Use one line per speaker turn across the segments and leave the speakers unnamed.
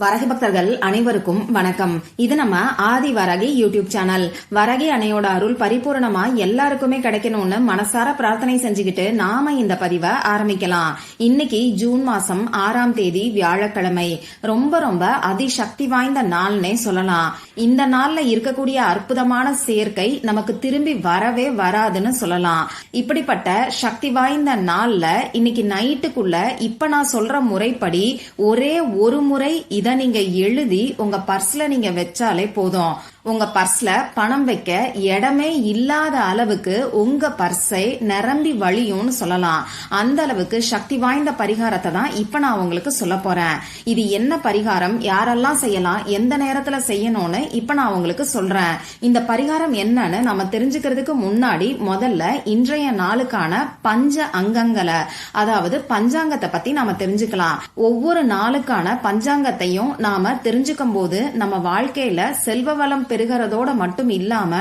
வரகி பக்தர்கள் அனைவருக்கும் வணக்கம். இது நம்ம ஆதி வரகி யூடியூப் சேனல். வரகி அணையோட அருள் பரிபூர்ணமா எல்லாருக்குமே கிடைக்கணும்னு மனசார பிரார்த்தனை செஞ்சுக்கிட்டு நாம இந்த பதிவை ஆரம்பிக்கலாம். இன்னைக்கு ஜூன் மாசம் 6ஆம் தேதி வியாழக்கிழமை. ரொம்ப ரொம்ப அதிசக்தி வாய்ந்த நாள்னே சொல்லலாம். இந்த நாள்ல இருக்கக்கூடிய அற்புதமான சேர்க்கை நமக்கு திரும்பி வரவே வராதுன்னு சொல்லலாம். இப்படிப்பட்ட சக்தி வாய்ந்த நாள்ல இன்னைக்கு நைட்டுக்குள்ள இப்ப நான் சொல்ற முறைப்படி ஒரே ஒரு முறை இத நீங்க எழுதி உங்க பர்ஸ்ல நீங்க வச்சாலே போதும். உங்க பர்ஸ்ல பணம் வைக்க இடமே இல்லாத அளவுக்கு உங்க பர்ஸை நிரம்பி வழியும்னு சொல்லலாம். அந்த அளவுக்கு சக்தி வாய்ந்த பரிகாரத்தை தான் இப்ப நான் உங்களுக்கு சொல்ல போறேன். இது என்ன பரிகாரம், யாரெல்லாம் செய்யலாம், எந்த நேரத்துல செய்யணும்னு இப்ப நான் உங்களுக்கு சொல்றேன். இந்த பரிகாரம் என்னன்னு நம்ம தெரிஞ்சுக்கிறதுக்கு முன்னாடி முதல்ல இன்றைய நாளுக்கான பஞ்ச அங்கங்களை, அதாவது பஞ்சாங்கத்தை பத்தி நாம தெரிஞ்சுக்கலாம். ஒவ்வொரு நாளுக்கான பஞ்சாங்கத்தையும் நாம தெரிஞ்சுக்கும் போது நம்ம வாழ்க்கையில செல்வ வளம் பெருகிறதோட மட்டும் இல்லாம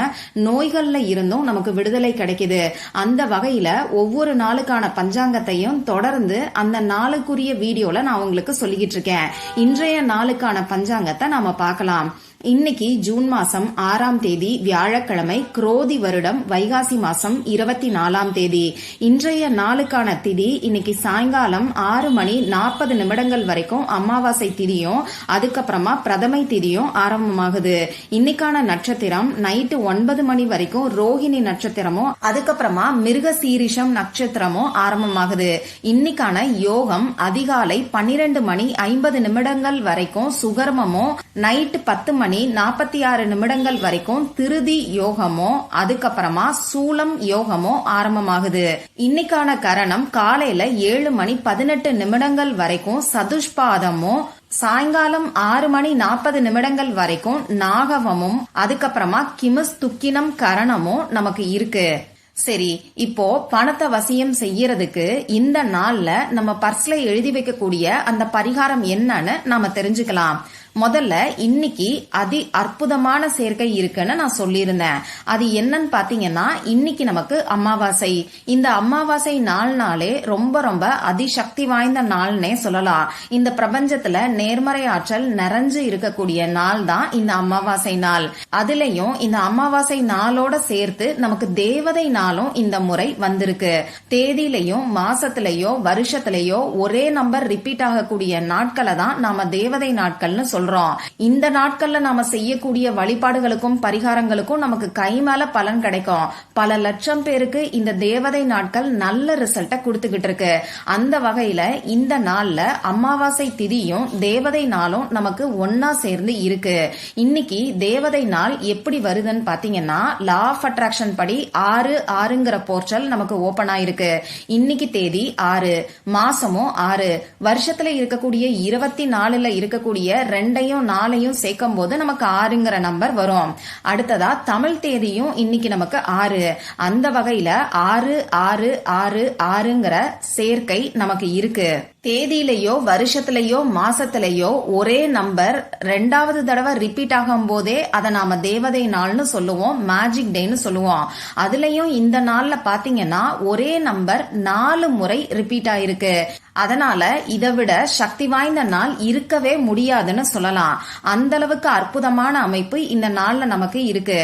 நோய்கள்ல இருந்தும் நமக்கு விடுதலை கிடைக்குது. அந்த வகையில ஒவ்வொரு நாளுக்கான பஞ்சாங்கத்தையும் தொடர்ந்து அந்த நாளுக்குரிய வீடியோல நான் உங்களுக்கு சொல்லிக்கிட்டு இருக்கேன். இன்றைய நாளுக்கான பஞ்சாங்கத்தை நாம பார்க்கலாம். இன்னைக்கு ஜூன் மாசம் 6ஆம் தேதி வியாழக்கிழமை, குரோதி வருடம் வைகாசி மாசம் 24ஆம் தேதி. இன்றைய நாளுக்கான திதி இன்னைக்கு சாயங்காலம் 6:40 வரைக்கும் அமாவாசை திதியும் அதுக்கப்புறமா பிரதமை திதியும் ஆரம்பமாகுது. இன்னைக்கான நட்சத்திரம் நைட்டு 9 மணி வரைக்கும் ரோஹிணி நட்சத்திரமும் அதுக்கப்புறமா மிருக சீரிஷம் நட்சத்திரமும் ஆரம்பமாகுது. இன்னைக்கான யோகம் அதிகாலை 12:50 வரைக்கும் சுகர்மமும், நைட்டு 10:46 வரைக்கும் திருதி யோகமோ அதுக்கப்புறமா சூலம் யோகமோ ஆரம்பமாகுது. இன்னைக்கான கரணம் காலையில 7:18 வரைக்கும் சதுஷ்பாதமும், சாயங்காலம் 6:40 வரைக்கும் நாகவமும் அதுக்கப்புறமா கிமஸ் துக்கினம் கரணமும் நமக்கு இருக்கு. சரி, இப்போ பணத்தை வசியம் செய்யறதுக்கு இந்த நாள்ல நம்ம பர்ஸ்ல எழுதி வைக்கக்கூடிய அந்த பரிகாரம் என்னன்னு நாம தெரிஞ்சுக்கலாம். முதல்ல இன்னைக்கு அதி அற்புதமான சேர்க்கை இருக்குன்னு நான் சொல்லியிருந்தேன். அது என்னன்னு பாத்தீங்கன்னா, இன்னைக்கு நமக்கு அமாவாசை. இந்த அமாவாசை நாளே ரொம்ப ரொம்ப அதிசக்தி வாய்ந்த நாள்னே சொல்லலாம். இந்த பிரபஞ்சத்துல நேர்மறை ஆற்றல் நிறைஞ்சு இருக்கக்கூடிய நாள் தான் இந்த அமாவாசை நாள். அதுலயும் இந்த அமாவாசை நாளோட சேர்த்து நமக்கு தேவதை நாளும் இந்த முறை வந்திருக்கு. தேதியிலையும் மாசத்திலேயோ வருஷத்திலேயோ ஒரே நம்பர் ரிப்பீட் ஆகக்கூடிய நாட்களை தான் நாம தேவதை நாட்கள்னு சொல்றோம். இந்த நாட்கள்ல நாம செய்யக்கூடிய வழிபாடுகளுக்கும் பரிகாரங்களுக்கும் நமக்கு கை மேல பலன் கிடைக்கும். பல லட்சம் பேருக்கு இந்த தேவதை நாட்கள் நல்ல ரிசல்ட்ட கொடுத்துக்கிட்டு இருக்கு. அந்த வகையில இந்த நாள்ல அமாவாசை திதியும் தேவதை நாளும் நமக்கு ஒன்னா சேர்ந்து இருக்கு. இன்னைக்கு தேவதை நாள் எப்படி வருதுன்னு பாத்தீங்கன்னா, லா ஆஃப் அட்ராக்ஷன் படி 6/6ங்கிற போர்ட்டல் நமக்கு ஓபன் ஆயிருக்கு. இன்னைக்கு தேதி 6, மாசமும் 6, வருஷத்துல இருக்கக்கூடிய 24ல இருக்கக்கூடிய 2யும் 4யும் சேர்க்கும் போது நமக்கு 6ங்கிற நம்பர் வரும். அடுத்ததா தமிழ் தேதியும் இன்னைக்கு நமக்கு 6. அந்த வகையில 6/6/6/6ங்கிற சேர்க்கை நமக்கு இருக்கு. தேதியிலேயோ வருஷத்திலேயோ மாசத்திலேயோ ஒரே நம்பர் 2வது தடவை ரிப்பீட் ஆகும் போதே அதை நாம தேவதை நாள்னு சொல்லுவோம், மேஜிக் டேன்னு சொல்லுவோம். அதுலயும் இந்த நாள்ல பாத்தீங்கன்னா ஒரே நம்பர் 4 முறை ரிப்பீட் ஆயிருக்கு. அதனால இதை விட சக்தி வாய்ந்த நாள் இருக்கவே முடியாதுன்னு சொல்லலாம். அந்த அளவுக்கு அற்புதமான அமைப்பு இந்த நாள்ல நமக்கு இருக்கு.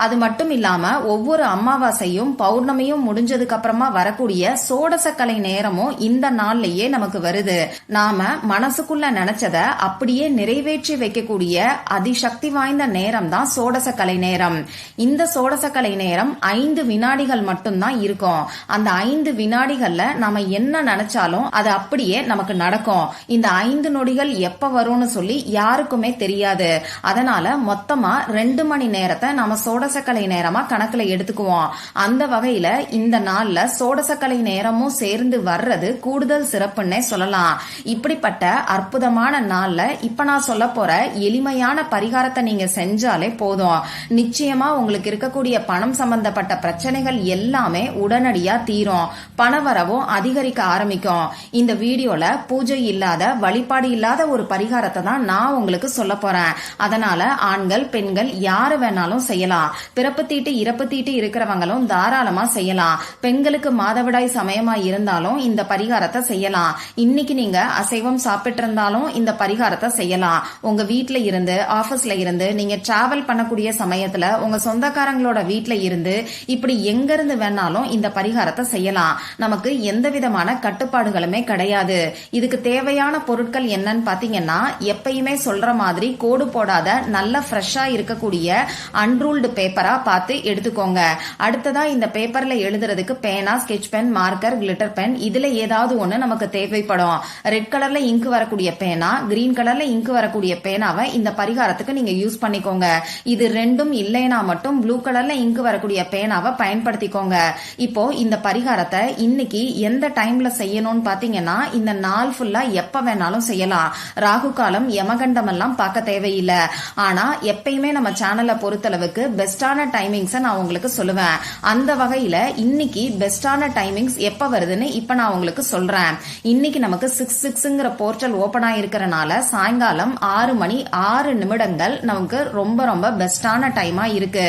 அது மட்டும் இல்லாம ஒவ்வொரு அமாவாசையும் பௌர்ணமியும் முடிஞ்சதுக்கு அப்புறமா வரக்கூடிய சோடசக்கலை நேரமும் இந்த நாள்லயே நமக்கு வருது. நாம மனசுக்குள்ள நினைச்சத அப்படியே நிறைவேற்றி வைக்கக்கூடிய அதிசக்தி வாய்ந்த நேரம் தான் சோடசக்கலை நேரம். இந்த சோடசக்கலை நேரம் 5 வினாடிகள் மட்டும்தான் இருக்கும். அந்த 5 வினாடிகள்ல நாம என்ன நினைச்சாலும் அது அப்படியே நமக்கு நடக்கும். இந்த 5 நொடிகள் எப்ப வரும்னு சொல்லி யாருக்குமே தெரியாது. அதனால மொத்தமா 2 மணி நேரத்தை நாம சோடசக்கலை நேரமா கணக்குல எடுத்துக்குவோம். அந்த வகையில இந்த நாள்ல சோடசக்கலை நேரமும் சேர்ந்து வர்றது கூடுதல் சிறப்புன்னே சொல்லலாம். இப்படிப்பட்ட அற்புதமான நாள்ல இப்ப நான் சொல்ல போற எளிமையான பரிகாரத்தை நீங்க செஞ்சாலே போதும். நிச்சயமா உங்களுக்கு இருக்கக்கூடிய பணம் சம்பந்தப்பட்ட பிரச்சனைகள் எல்லாமே உடனடியா தீரும். பணவரவும் அதிகரிக்க ஆரம்பிக்கும். இந்த இந்த வீடியோல பூஜை இல்லாத வழிபாடு இல்லாத ஒரு பரிகாரத்தை தான் நான் உங்களுக்கு சொல்ல போறேன். அதனால ஆண்கள் பெண்கள் யாரு வேணாலும் செய்யலாம். பிறப்பு தீட்டு இறப்பு தீட்டு இருக்கிறவங்களும் தாராளமா செய்யலாம். பெண்களுக்கு மாதவிடாய் சமயமா இருந்தாலும் இந்த பரிகாரத்தை செய்யலாம். இன்னைக்கு நீங்க அசைவம் சாப்பிட்டு இருந்தாலும் இந்த பரிகாரத்தை செய்யலாம். உங்க வீட்ல இருந்து ஆபீஸ்ல இருந்து நீங்க டிராவல் பண்ணக்கூடிய சமயத்துல உங்க சொந்தக்காரங்களோட வீட்ல இருந்து இப்படி எங்க இருந்து வேணாலும் இந்த பரிகாரத்தை செய்யலாம். நமக்கு எந்த விதமான கட்டுப்பாடுகளுமே கிடையாது. இதுக்கு தேவையான பொருட்கள் என்னன்னு பாத்தீங்கன்னா, எப்பயுமே சொல்ற மாதிரி கோடு போடாத நல்ல ஃப்ரெஷ்ஷா இருக்கக்கூடிய அன்ரூல்டு பேப்பரா பார்த்து எடுத்துக்கோங்க. அடுத்ததா இந்த பேப்பர்ல எழுதுறதுக்கு பேனா, sketch pen, marker, glitter pen இதுல ஏதாவது ஒண்ணு நமக்கு தேவைப்படும். ரெட் கலர்ல இங்கு வரக்கூடிய பேனா, கிரீன் கலர்ல இங்கு வரக்கூடிய பேனாவை இந்த பரிகாரத்துக்கு நீங்க யூஸ் பண்ணிக்கோங்க. இது ரெண்டும் இல்லைனா மட்டும் ப்ளூ கலர்ல இங்கு வரக்கூடிய பேனாவை பயன்படுத்திக்கோங்க. இப்போ இந்த பரிகாரத்தை இன்னைக்கு எந்த டைம்ல செய்யணும்னு பாத்தீங்கன்னா, இந்த நாள் ஃபுல்லா எப்ப வேணாலும் செய்யலாம். ராகு காலம் யமகண்டம் எல்லாம் பார்க்க தேவையில்லை. ஆனா எப்பயுமே நம்ம சேனலை பொறுத்தளவுக்கு பெஸ்டான டைமிங்ஸ் நான் உங்களுக்கு சொல்லுவேன். அந்த வகையில இன்னைக்கு பெஸ்டான டைமிங்ஸ் எப்ப வருதுன்னு இப்ப நான் உங்களுக்கு சொல்றேன். இன்னைக்கு நமக்கு 6:6ங்கிற போர்ட்டல் ஓபன் ஆயிருக்கிறனால சாயங்காலம் 6 மணி 6 நிமிடங்கள் நமக்கு ரொம்ப ரொம்ப பெஸ்டான டைமா இருக்கு.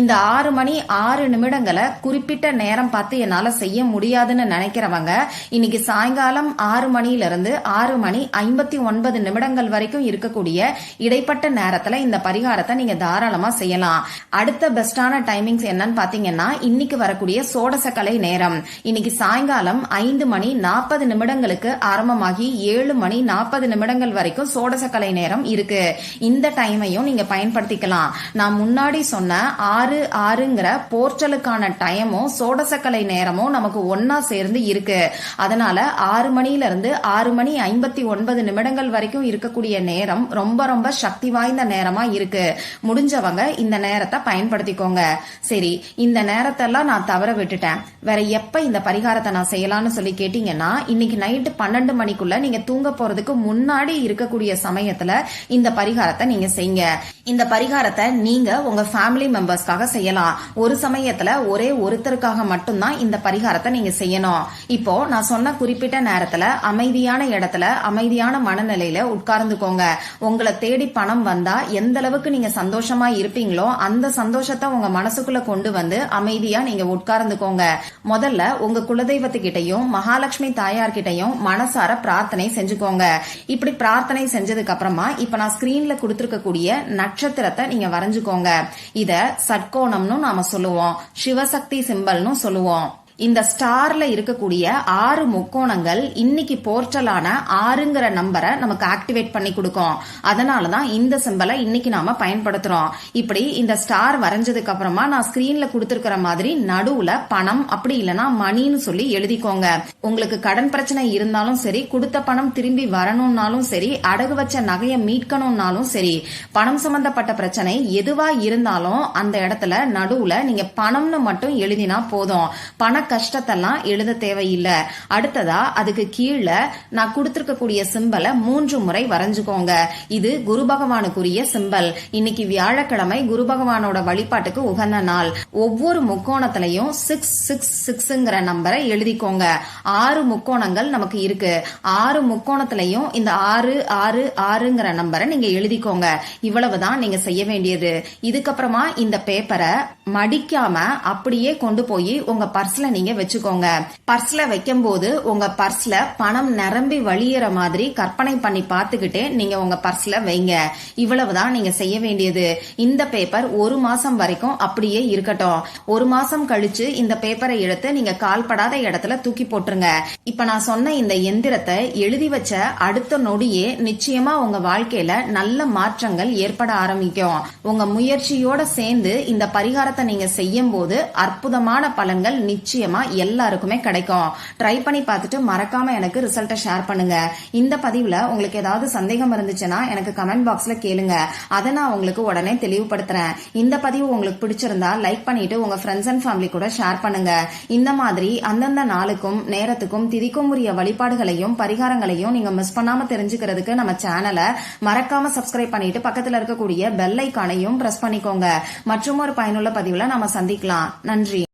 இந்த 6 மணி 6 நிமிடங்களை குறிப்பிட்ட நேரம் பார்த்து என்னால செய்ய முடியாதுன்னு நினைக்கிறவங்க இன்னைக்கு சாயங்காலம் 6 மணில இருந்து 6 மணி 59 நிமிடங்கள் வரைக்கும் இருக்கக்கூடிய இடைப்பட்ட நேரத்துல இந்த பரிகாரத்தை நீங்க தாராளமா செய்யலாம். அடுத்த பெஸ்டான டைமிங்ஸ் என்னன்னு பாத்தீங்கன்னா, இன்னைக்கு வரக்கூடிய சோடசக்கலை நேரம். இன்னைக்கு சாயங்காலம் 5 மணி 40 நிமிடங்களுக்கு ஆரம்பமாகி 7 மணி 40 நிமிடங்கள் வரைக்கும் சோடசக்கலை நேரம் இருக்கு. இந்த டைமையும் நீங்க பயன்படுத்திக்கலாம். நான் முன்னாடி சொன்ன 6:6ங்கிற போர்ட்டலுக்கான டைமும் சோடசக்கலை நேரமும் நமக்கு ஒன்னா சேர்ந்து இருக்கு. அதனால 6 மணில இருந்து 6 மணி 59 நிமிடங்கள் வரைக்கும் இருக்கக்கூடிய நேரம் ரொம்ப ரொம்ப சக்தி வாய்ந்த நேரமா இருக்கு. முடிஞ்சவங்க இந்த நேரத்தை பயன்படுத்திக்கோங்க. சரி, இந்த நேரத்தெல்லாம் நான் தவற விட்டுட்டேன், வேற எப்ப இந்த பரிகாரத்தை நான் செய்யலாம்னு சொல்லி கேட்டீங்கன்னா, இன்னைக்கு நைட்டு 12 மணிக்குள்ள நீங்க தூங்க போறதுக்கு முன்னாடி இருக்கக்கூடிய சமயத்துல இந்த பரிகாரத்தை நீங்க செய்யுங்க. இந்த பரிகாரத்தை நீங்க உங்க ஃபேமிலி மெம்பர்ஸ்க்காக செய்யலாம். ஒரு சமயத்துல ஒரே ஒருத்தருக்காக மட்டும்தான் இந்த பரிகாரத்தை நீங்க செய்யணும். இப்போ நான் சொன்ன குறிப்பிட்ட நேரத்துல அமைதியான இடத்துல அமைதியான மனநிலையில உட்கார்ந்துக்கோங்க. உங்களை தேடி பணம் வந்தா எந்த அளவுக்கு நீங்க சந்தோஷமா இருப்பீங்களோ அந்த சந்தோஷத்தை உங்க மனசுக்குள்ள கொண்டு வந்து அமைதியா நீங்க உட்கார்ந்துக்கோங்க. முதல்ல உங்க குலதெய்வத்துக்கிட்டையும் மகாலட்சுமி தாயார்கிட்டையும் மனசார பிரார்த்தனை செஞ்சுக்கோங்க. இப்படி பிரார்த்தனை செஞ்சதுக்கு அப்புறமா இப்ப நான் ஸ்கிரீன்ல கொடுத்திருக்கக்கூடிய நட்சத்திரத்தை நீங்க வரைஞ்சுக்கோங்க. இத சட்கோணம்னு நாம சொல்லுவோம், சிவசக்தி சிம்பல்னு சொல்லுவோம். இந்த ஸ்டார்ல இருக்கக்கூடிய 6 முக்கோணங்கள் இன்னைக்கு போர்ட்டலான 6ங்கிற நம்பரை நமக்கு ஆக்டிவேட் பண்ணி கொடுக்கும். அதனாலதான் இந்த சிம்பலை இன்னைக்கு நாம பயன்படுத்துறோம். இப்படி இந்த ஸ்டார் வரைஞ்சதுக்கு அப்புறமா நான் ஸ்கிரீன்ல கொடுத்திருக்கிற மாதிரி நடுவுல பணம் அப்படி இல்லைன்னா மணின்னு சொல்லி எழுதிக்கோங்க. உங்களுக்கு கடன் பிரச்சனை இருந்தாலும் சரி, கொடுத்த பணம் திரும்பி வரணும்னாலும் சரி, அடகு வச்ச நகையை மீட்கணும்னாலும் சரி, பணம் சம்பந்தப்பட்ட பிரச்சனை எதுவா இருந்தாலும் அந்த இடத்துல நடுவுல நீங்க பணம்னு மட்டும் எழுதினா போதும். பண கஷ்டத்தெல்லாம் எழுத தேவையில்லை. அடுத்ததா அதுக்கு கீழே நான் கொடுத்திருக்கக்கூடிய சிம்பலை 3 முறை வரைஞ்சுக்கோங்க. இது குரு பகவானுக்குரிய சிம்பல். இன்னைக்கு வியாழக்கிழமை குரு பகவானோட வழிபாட்டுக்கு உகந்த நாள். ஒவ்வொரு முக்கோணத்திலையும் 666ங்கிற நம்பரை எழுதிக்கோங்க. 6 முக்கோணங்கள் நமக்கு இருக்கு. 6 முக்கோணத்திலையும் இந்த 666ங்கிற நம்பரை நீங்க எழுதிக்கோங்க. இவ்வளவுதான் நீங்க செய்ய வேண்டியது. இதுக்கப்புறமா இந்த பேப்பரை மடிக்காம அப்படியே கொண்டு போய் உங்க பர்ஸ்ல நீங்க வச்சுக்கோங்க. பர்ஸ்ல வைக்கும் போது உங்க பர்ஸ்ல பணம் நிரம்பி வழியிற மாதிரி கற்பனை பண்ணி பார்த்துக்கிட்டே நீங்க உங்க பர்ஸ்ல வைங்க. இவ்வளவுதான் நீங்க செய்ய வேண்டியது. இந்த பேப்பர் 1 மாசம் வரைக்கும் அப்படியே இருக்கட்டும். 1 மாசம் கழிச்சு இந்த பேப்பரை எடுத்து நீங்க கால்படாத இடத்துல தூக்கி போட்டுருங்க. இப்ப நான் சொன்ன இந்த எந்திரத்தை எழுதி வச்ச அடுத்த நொடியே நிச்சயமா உங்க வாழ்க்கையில நல்ல மாற்றங்கள் ஏற்பட ஆரம்பிக்கும். உங்க முயற்சியோட சேர்ந்து இந்த பரிகாரத்தை நீங்க செய்யும் போது அற்புதமான பலன்கள் நிச்சயமா எல்லாருக்குமே கிடைக்கும். ட்ரை பண்ணி பார்த்துட்டு மறக்காம எனக்கு ரிசல்ட்டை ஷேர் பண்ணுங்க. இந்த பதிவுல உங்களுக்கு ஏதாவது சந்தேகம் இருந்துச்சுன்னா எனக்கு கமெண்ட் பாக்ஸ்ல கேளுங்க. அதை நான் உங்களுக்கு உடனே தெளிவுபடுத்துறேன். இந்த பதிவு உங்களுக்கு பிடிச்சிருந்தா லைக் பண்ணிட்டு உங்க ஃப்ரெண்ட்ஸ் அண்ட் ஃபேமிலி கூட ஷேர் பண்ணுங்க. இந்த மாதிரி அந்தந்த நாளுக்கும் நேரத்துக்கும் திதிக்கும் உரிய வழிபாடுகளையும் பரிகாரங்களையும் நீங்க மிஸ் பண்ணாம தெரிஞ்சுக்கிறதுக்கு நம்ம சேனலை மறக்காம சப்ஸ்கிரைப் பண்ணிட்டு பக்கத்துல இருக்கக்கூடிய பெல் ஐகானையும் பிரஸ் பண்ணிக்கோங்க. மற்றும் ஒரு பயனுள்ள பதிவுல நாம சந்திக்கலாம். நன்றி.